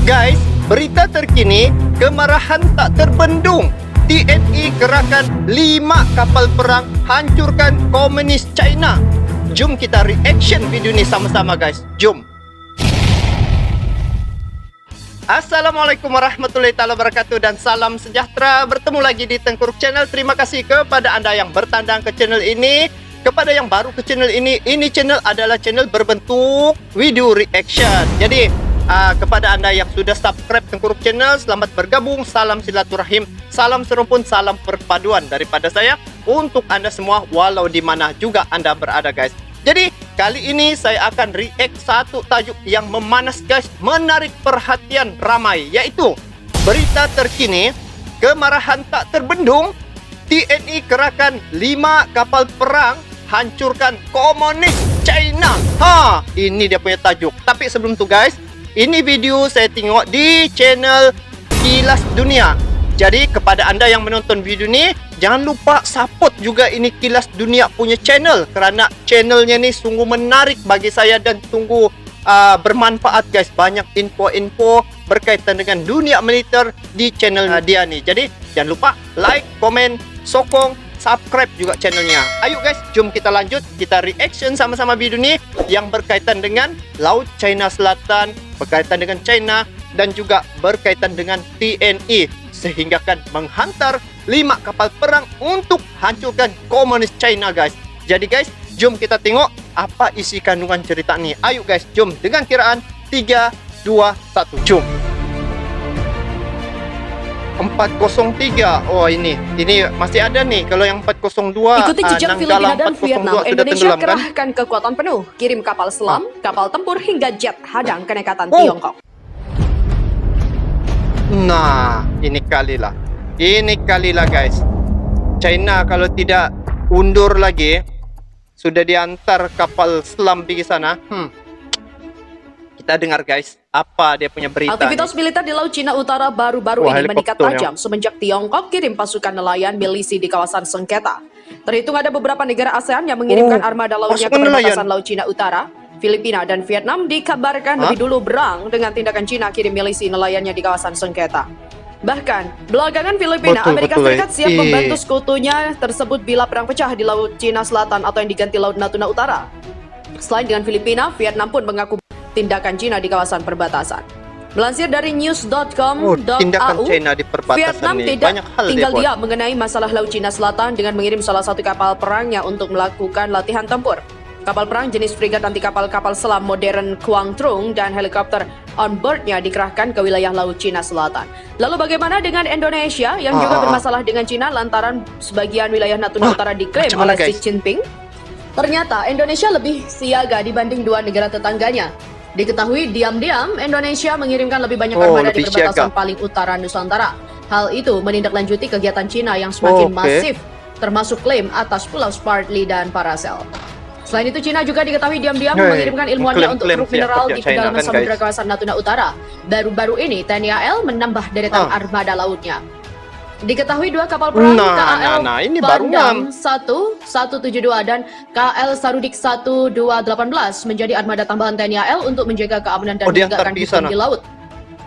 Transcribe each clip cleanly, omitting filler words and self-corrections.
Guys, berita terkini, kemarahan tak terbendung. TNI kerahkan 5 kapal perang hancurkan komunis China. Jom kita reaction video ni sama-sama guys. Jom. Assalamualaikum warahmatullahi wabarakatuh dan salam sejahtera. Bertemu lagi di Tengkuruk Channel. Terima kasih kepada anda yang bertandang ke channel ini. Kepada yang baru ke channel ini channel adalah channel berbentuk video reaction. Jadi kepada anda yang sudah subscribe Tengkuruk Channel, selamat bergabung. Salam silaturahim, salam serumpun, salam perpaduan daripada saya untuk anda semua walau di mana juga anda berada guys. Jadi kali ini saya akan react satu tajuk yang memanas guys, menarik perhatian ramai, yaitu berita terkini, kemarahan tak terbendung, TNI kerahkan 5 kapal perang hancurkan komunis China. Ini dia punya tajuk. Tapi sebelum tu guys, ini video saya tengok di channel Kilas Dunia. Jadi kepada anda yang menonton video ni, jangan lupa support juga ini Kilas Dunia punya channel, kerana channelnya ni sungguh menarik bagi saya dan sungguh bermanfaat guys. Banyak info-info berkaitan dengan dunia militer di channel dia ni. Jadi jangan lupa like, komen, sokong, subscribe juga channelnya. Ayo guys, jom kita lanjut. Kita reaction sama-sama video ni yang berkaitan dengan Laut China Selatan, berkaitan dengan China dan juga berkaitan dengan TNI, sehinggakan menghantar 5 kapal perang untuk hancurkan komunis China guys. Jadi guys, jom kita tengok apa isi kandungan cerita ni. Ayo guys, jom dengan kiraan 3, 2, 1, jom. 403. Oh ini masih ada nih. Kalau yang 402 ikuti jejak Filipina dan Vietnam, Indonesia kerahkan kan? kekuatan penuh, kirim kapal selam, kapal tempur hingga jet hadang kenekatan Tiongkok. Nah, ini kalilah guys. China kalau tidak undur lagi, sudah diantar kapal selam pergi sana. Kita dengar guys, apa dia punya berita. Aktivitas militer di Laut Cina Utara baru-baru ini meningkat tajam semenjak Tiongkok kirim pasukan nelayan milisi di kawasan sengketa. Terhitung ada beberapa negara ASEAN yang mengirimkan armada lautnya ke perbatasan Laut Cina Utara. Filipina dan Vietnam dikabarkan lebih dulu berang dengan tindakan Cina kirim milisi nelayannya di kawasan sengketa. Bahkan, belakangan Filipina, Amerika Serikat siap membantu sekutunya tersebut bila perang pecah di Laut Cina Selatan atau yang diganti Laut Natuna Utara. Selain dengan Filipina, Vietnam pun mengaku tindakan Cina di kawasan perbatasan. Melansir dari news.com.au, Vietnam tidak tinggal diam mengenai masalah Laut Cina Selatan dengan mengirim salah satu kapal perangnya untuk melakukan latihan tempur. Kapal perang jenis frigat anti kapal selam modern Quang Trung dan helikopter on boardnya dikerahkan ke wilayah Laut Cina Selatan. Lalu bagaimana dengan Indonesia yang juga bermasalah dengan Cina lantaran sebagian wilayah Natuna Utara diklaim oleh Xi Jinping? Ternyata Indonesia lebih siaga dibanding dua negara tetangganya. Diketahui diam-diam Indonesia mengirimkan lebih banyak armada di perbatasan paling utara Nusantara. Hal itu menindaklanjuti kegiatan Cina yang semakin masif, termasuk klaim atas Pulau Spratly dan Paracel. Selain itu, Cina juga diketahui diam-diam mengirimkan ilmuannya untuk truk mineral di pedalaman samudera kawasan Natuna Utara. Baru-baru ini TNI AL menambah deretan armada lautnya. Diketahui 2 kapal perang KAL Bandang 1172 dan KL Sarudik 1218 menjadi armada tambahan TNI AL untuk menjaga keamanan dan menegakkan hukum di laut.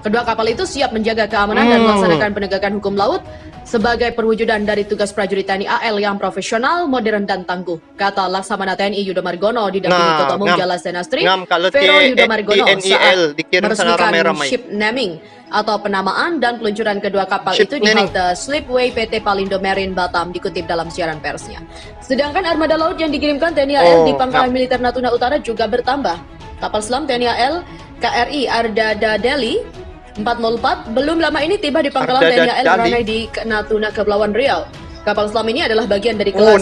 Kedua kapal itu siap menjaga keamanan dan melaksanakan penegakan hukum laut sebagai perwujudan dari tugas prajurit TNI AL yang profesional, modern dan tangguh, kata Laksamana TNI Yudo Margono didampingi Ketua Umum Jalas Denastri Vero Yudo Margono saat meresmikan ship naming atau penamaan dan peluncuran kedua kapal itu di halte Slipway PT Palindo Marine Batam, dikutip dalam siaran persnya. Sedangkan armada laut yang dikirimkan TNI AL di Pangkalan Militer Natuna Utara juga bertambah. Kapal selam TNI AL KRI Ardada Delhi 404 belum lama ini tiba di pangkalan TNI AL Ranai di Natuna, Kepulauan Riau. Kapal selam ini adalah bagian dari kelas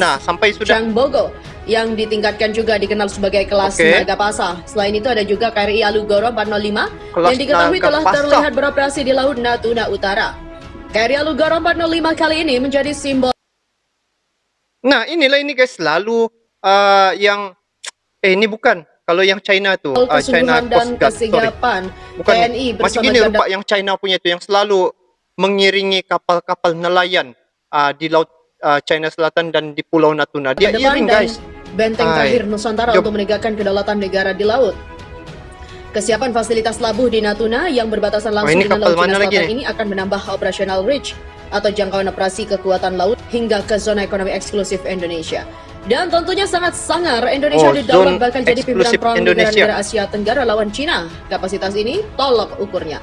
Changbogo yang ditingkatkan juga dikenal sebagai kelas Nagapasa. Selain itu ada juga KRI Alugoro 405 yang diketahui telah terlihat beroperasi di Laut Natuna Utara. KRI Alugoro 405 kali ini menjadi simbol. Nah inilah ini guys, lalu yang ini bukan. Kalau yang China tuh, China dan kesigapan TNI masih gini rupa yang China punya itu yang selalu mengiringi kapal-kapal nelayan di Laut China Selatan dan di Pulau Natuna. Dia iring guys. Benteng terakhir Nusantara untuk menegakkan kedaulatan negara di laut. Kesiapan fasilitas labuh di Natuna yang berbatasan langsung ini dengan kapal Laut Cina mana lagi Selatan nih? ini akan menambah operational reach atau jangkauan operasi kekuatan laut hingga ke zona ekonomi eksklusif Indonesia. Dan tentunya sangat sangar, Indonesia didaulat bakal jadi pimpinan eksklusif perang Indonesia. negara-negara Asia Tenggara lawan Cina. Kapasitas ini tolak ukurnya.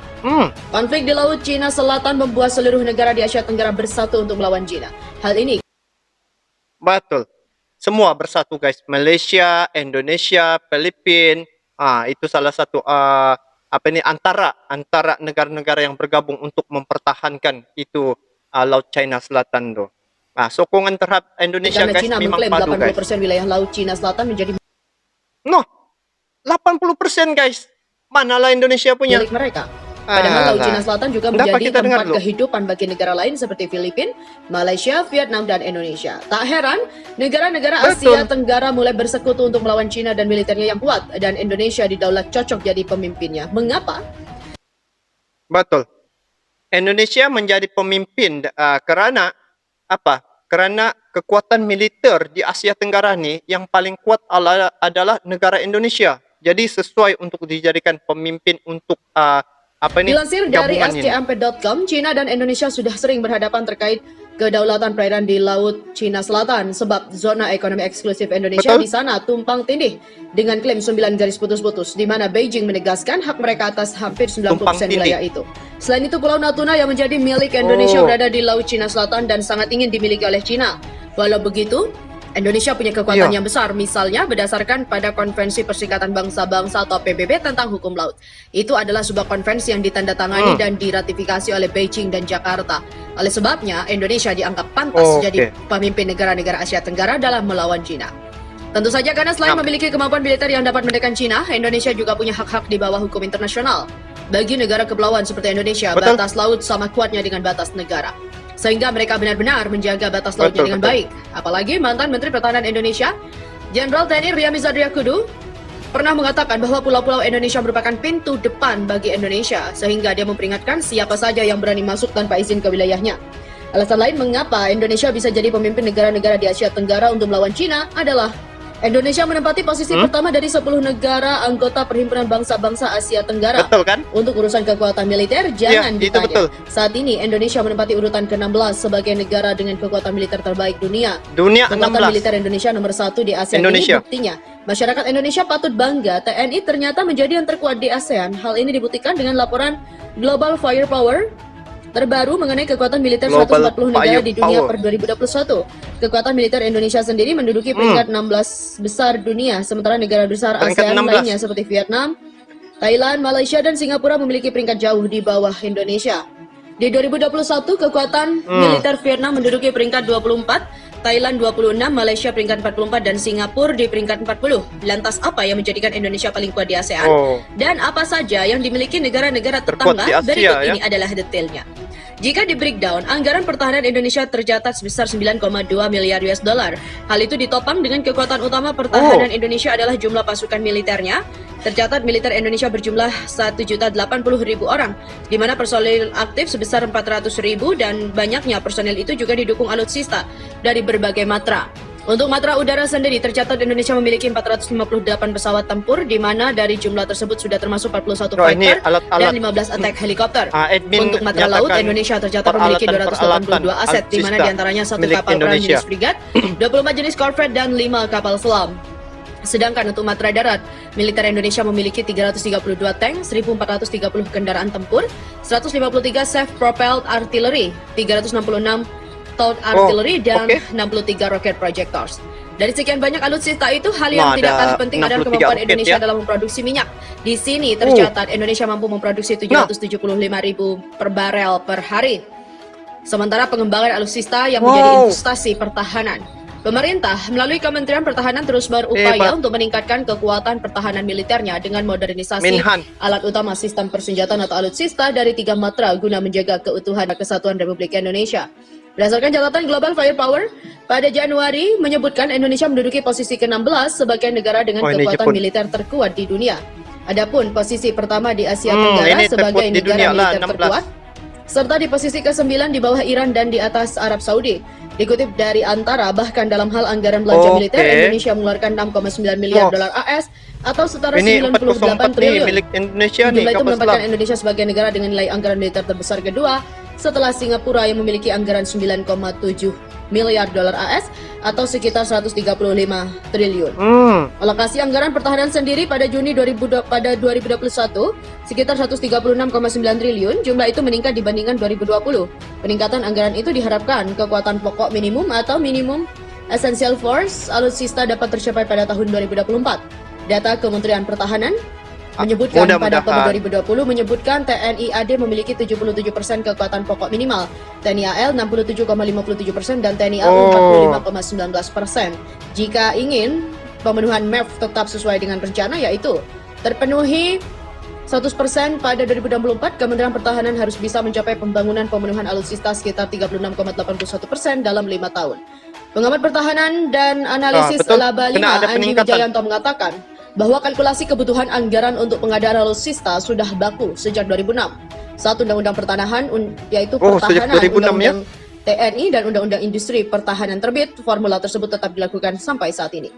Konflik di Laut Cina Selatan membuat seluruh negara di Asia Tenggara bersatu untuk melawan Cina. Hal ini Betul. Semua bersatu guys. Malaysia, Indonesia, Filipina. Itu salah satu antara negara-negara yang bergabung untuk mempertahankan itu Laut China Selatan tuh. Sokongan terhadap Indonesia karena guys Cina memang mengklaim padu guys. 80% wilayah Laut Cina Selatan menjadi 80% guys. Manalah Indonesia punya. milik mereka. Padahal Laut Cina Selatan juga menjadi tempat kehidupan bagi negara lain seperti Filipina, Malaysia, Vietnam, dan Indonesia. Tak heran, negara-negara Asia Tenggara mulai bersekutu untuk melawan Cina dan militernya yang kuat, dan Indonesia didaulat cocok jadi pemimpinnya. Mengapa? Betul. Indonesia menjadi pemimpin karena apa? Karena kekuatan militer di Asia Tenggara nih yang paling kuat adalah negara Indonesia. Jadi sesuai untuk dijadikan pemimpin untuk Dilansir dari scmp.com, Cina dan Indonesia sudah sering berhadapan terkait kedaulatan perairan di Laut Cina Selatan sebab zona ekonomi eksklusif Indonesia di sana tumpang tindih dengan klaim 9 garis putus-putus di mana Beijing menegaskan hak mereka atas hampir 90% wilayah itu. Selain itu, Pulau Natuna yang menjadi milik Indonesia berada di Laut Cina Selatan dan sangat ingin dimiliki oleh Cina. Walau begitu, Indonesia punya kekuatan yang besar, misalnya berdasarkan pada Konvensi Perserikatan Bangsa-Bangsa atau PBB tentang hukum laut. Itu adalah sebuah konvensi yang ditandatangani dan diratifikasi oleh Beijing dan Jakarta. Oleh sebabnya, Indonesia dianggap pantas jadi pemimpin negara-negara Asia Tenggara dalam melawan Cina. Tentu saja karena selain memiliki kemampuan militer yang dapat menekan Cina, Indonesia juga punya hak-hak di bawah hukum internasional. Bagi negara kepulauan seperti Indonesia, batas laut sama kuatnya dengan batas negara. Sehingga mereka benar-benar menjaga batas lautnya dengan baik. Apalagi mantan Menteri Pertahanan Indonesia, Jenderal TNI Riamizat Riyakudu, pernah mengatakan bahwa pulau-pulau Indonesia merupakan pintu depan bagi Indonesia, sehingga dia memperingatkan siapa saja yang berani masuk tanpa izin ke wilayahnya. Alasan lain mengapa Indonesia bisa jadi pemimpin negara-negara di Asia Tenggara untuk melawan Cina adalah Indonesia menempati posisi pertama dari 10 negara anggota Perhimpunan Bangsa-Bangsa Asia Tenggara. Betul kan? Untuk urusan kekuatan militer, jangan ditanya. Betul. Saat ini Indonesia menempati urutan ke-16 sebagai negara dengan kekuatan militer terbaik dunia. Kekuatan 16. militer Indonesia nomor 1 di ASEAN ini buktinya. Masyarakat Indonesia patut bangga TNI ternyata menjadi yang terkuat di ASEAN. Hal ini dibuktikan dengan laporan Global Firepower terbaru mengenai kekuatan militer 140 negara di dunia per 2021. Kekuatan militer Indonesia sendiri menduduki peringkat 16 besar dunia, sementara negara besar ASEAN lainnya seperti Vietnam, Thailand, Malaysia, dan Singapura memiliki peringkat jauh di bawah Indonesia. Di 2021, kekuatan militer Vietnam menduduki peringkat 24, Thailand 26, Malaysia peringkat 44, dan Singapura di peringkat 40. Lantas apa yang menjadikan Indonesia paling kuat di ASEAN? Dan apa saja yang dimiliki negara-negara tetangga? Berikut ini adalah detailnya. Jika di breakdown, anggaran pertahanan Indonesia tercatat sebesar 9,2 miliar US dollar. Hal itu ditopang dengan kekuatan utama pertahanan Indonesia adalah jumlah pasukan militernya. Tercatat militer Indonesia berjumlah 1.080.000 orang, di mana personil aktif sebesar 400.000 dan banyaknya personil itu juga didukung alutsista dari berbagai matra. Untuk matra udara sendiri, tercatat Indonesia memiliki 458 pesawat tempur, di mana dari jumlah tersebut sudah termasuk 41 fighter dan 15 attack helikopter. Untuk matra laut, Indonesia tercatat memiliki 282 aset, di mana diantaranya 1 kapal perang jenis frigat, 24 jenis corvette, dan 5 kapal selam. Sedangkan untuk matra darat, militer Indonesia memiliki 332 tank, 1.430 kendaraan tempur, 153 self-propelled artillery, 366 stout artillery, dan 63 rocket projectors. Dari sekian banyak alutsista itu, hal yang tidak kalah penting adalah kemampuan Indonesia dalam memproduksi minyak. Di sini tercatat Indonesia mampu memproduksi 775.000 per barel per hari. Sementara pengembangan alutsista yang menjadi investasi pertahanan. Pemerintah melalui Kementerian Pertahanan terus berupaya untuk meningkatkan kekuatan pertahanan militernya dengan modernisasi alat utama sistem persenjataan atau alutsista dari 3 matra guna menjaga keutuhan dan kesatuan Republik Indonesia. Berdasarkan catatan Global Firepower, pada Januari menyebutkan Indonesia menduduki posisi ke-16 sebagai negara dengan kekuatan militer terkuat di dunia. Adapun posisi pertama di Asia Tenggara sebagai negara militer terkuat, serta di posisi ke-9 di bawah Iran dan di atas Arab Saudi. Dikutip dari Antara, bahkan dalam hal anggaran belanja militer, Indonesia mengeluarkan 6,9 miliar dolar AS atau setara 98 triliun. Milik Indonesia Jumlah nih, itu kapal menempatkan selam. Indonesia sebagai negara dengan nilai anggaran militer terbesar kedua setelah Singapura yang memiliki anggaran 9,7 miliar dolar AS atau sekitar 135 triliun. Alokasi anggaran pertahanan sendiri pada Juni 2021 sekitar 136,9 triliun. Jumlah itu meningkat dibandingkan 2020. Peningkatan anggaran itu diharapkan kekuatan pokok minimum atau minimum essential force alutsista dapat tercapai pada tahun 2024. Data Kementerian Pertahanan menyebutkan pada Oktober 2020 menyebutkan TNI AD memiliki 77% kekuatan pokok minimal, TNI AL 67,57% dan TNI AU 45,19%. Jika ingin pemenuhan MEF tetap sesuai dengan rencana yaitu terpenuhi 100% pada 2024, Kementerian Pertahanan harus bisa mencapai pembangunan pemenuhan alutsista sekitar 36,81% dalam 5 tahun. Pengamat pertahanan dan analisis Laba 5 Andi Wijayanto mengatakan bahwa kalkulasi kebutuhan anggaran untuk pengadaan alutsista sudah baku sejak 2006. Saat Undang-Undang Pertahanan yaitu Pertahanan, Undang-Undang TNI dan Undang-Undang Industri Pertahanan terbit, formula tersebut tetap dilakukan sampai saat ini.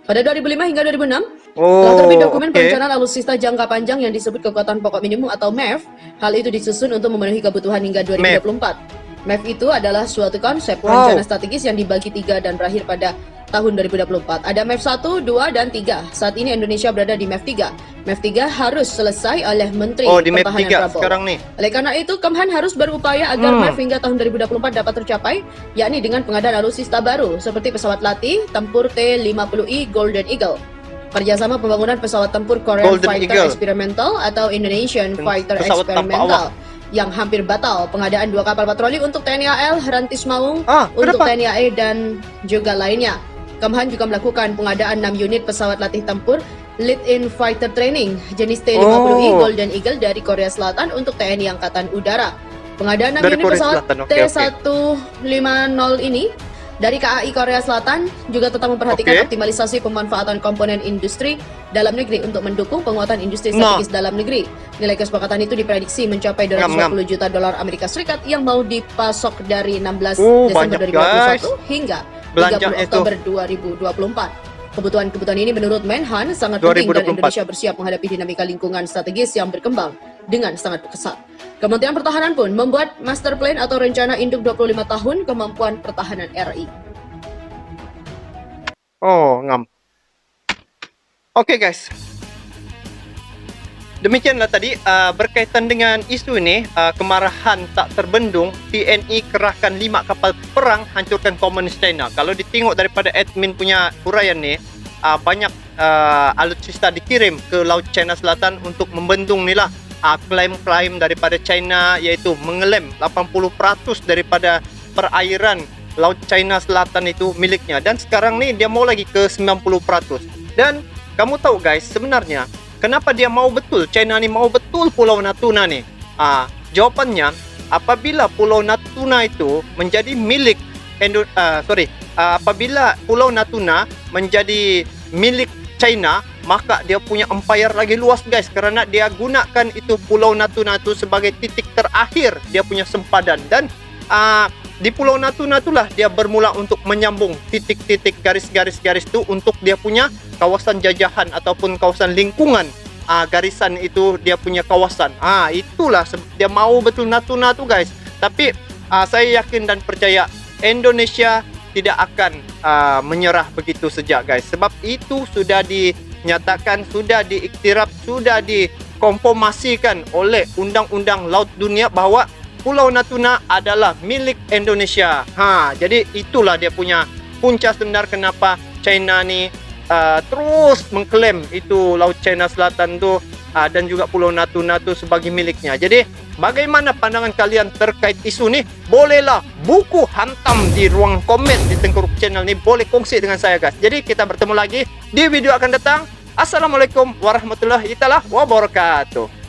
Pada 2005 hingga 2006, telah terbit dokumen perencanaan alutsista jangka panjang yang disebut kekuatan pokok minimum atau MEF. Hal itu disusun untuk memenuhi kebutuhan hingga 2024. MEF itu adalah suatu konsep rencana strategis yang dibagi 3 dan berakhir pada tahun 2024. Ada MEF 1, 2, dan 3. Saat ini Indonesia berada di MEF 3. MEF 3 harus selesai oleh Menteri Pertahanan Prabowo. Sekarang nih. Oleh karena itu, Kemhan harus berupaya agar MEF hingga tahun 2024 dapat tercapai, yakni dengan pengadaan alutsista baru seperti pesawat latih tempur T-50I Golden Eagle. Kerjasama pembangunan pesawat tempur Korean Fighter Experimental atau Indonesian Fighter Experimental yang hampir batal, pengadaan 2 kapal patroli untuk TNI AL, Rantis Maung, untuk TNI AE dan juga lainnya. Kemhan juga melakukan pengadaan 6 unit pesawat latih tempur Lead-in Fighter Training jenis T-50I Golden Eagle dari Korea Selatan untuk TNI Angkatan Udara. Pengadaan 6 unit pesawat T-150 ini dari KAI Korea Selatan juga tetap memperhatikan optimalisasi pemanfaatan komponen industri dalam negeri untuk mendukung penguatan industri strategis dalam negeri. Nilai kesepakatan itu diprediksi mencapai 250 juta dolar Amerika Serikat yang mau dipasok dari 16 Desember 2021 hingga 30 Oktober 2024. Kebutuhan ini menurut Menhan sangat penting dan Indonesia bersiap menghadapi dinamika lingkungan strategis yang berkembang dengan sangat pesat. Kementerian Pertahanan pun membuat master plan atau rencana induk 25 tahun kemampuan pertahanan RI. Oke guys. Demikianlah tadi berkaitan dengan isu ini, kemarahan tak terbendung, TNI kerahkan 5 kapal perang hancurkan komunis China. Kalau ditengok daripada admin punya uraian nih, banyak alutsista dikirim ke Laut China Selatan untuk membendung nih lah klaim-klaim daripada China, yaitu mengelem 80% daripada perairan Laut China Selatan itu miliknya. Dan sekarang nih dia mau lagi ke 90%. Dan kamu tahu guys, sebenarnya kenapa dia mau betul, China ni mau betul Pulau Natuna nih? Jawabannya, apabila Pulau Natuna itu menjadi milik apabila Pulau Natuna menjadi milik China, maka dia punya empire lagi luas guys, karena dia gunakan itu Pulau Natuna itu sebagai titik terakhir dia punya sempadan. Dan di Pulau Natuna itulah dia bermula untuk menyambung titik-titik garis-garis itu untuk dia punya kawasan jajahan ataupun kawasan lingkungan. Garisan itu dia punya kawasan. Itulah dia mau betul Natuna tuh guys. Tapi saya yakin dan percaya Indonesia tidak akan menyerah begitu saja guys. Sebab itu sudah dinyatakan, sudah diiktiraf, sudah dikonfirmasikan oleh Undang-Undang Laut Dunia bahwa Pulau Natuna adalah milik Indonesia. Jadi itulah dia punya punca sebenar kenapa China ni terus mengklaim itu Laut China Selatan tu dan juga Pulau Natuna tu sebagai miliknya. Jadi bagaimana pandangan kalian terkait isu ni? Bolehlah buku hantam di ruang komen di Tengkuruk Channel ni. Boleh kongsi dengan saya guys. Jadi kita bertemu lagi di video akan datang. Assalamualaikum warahmatullahi wabarakatuh.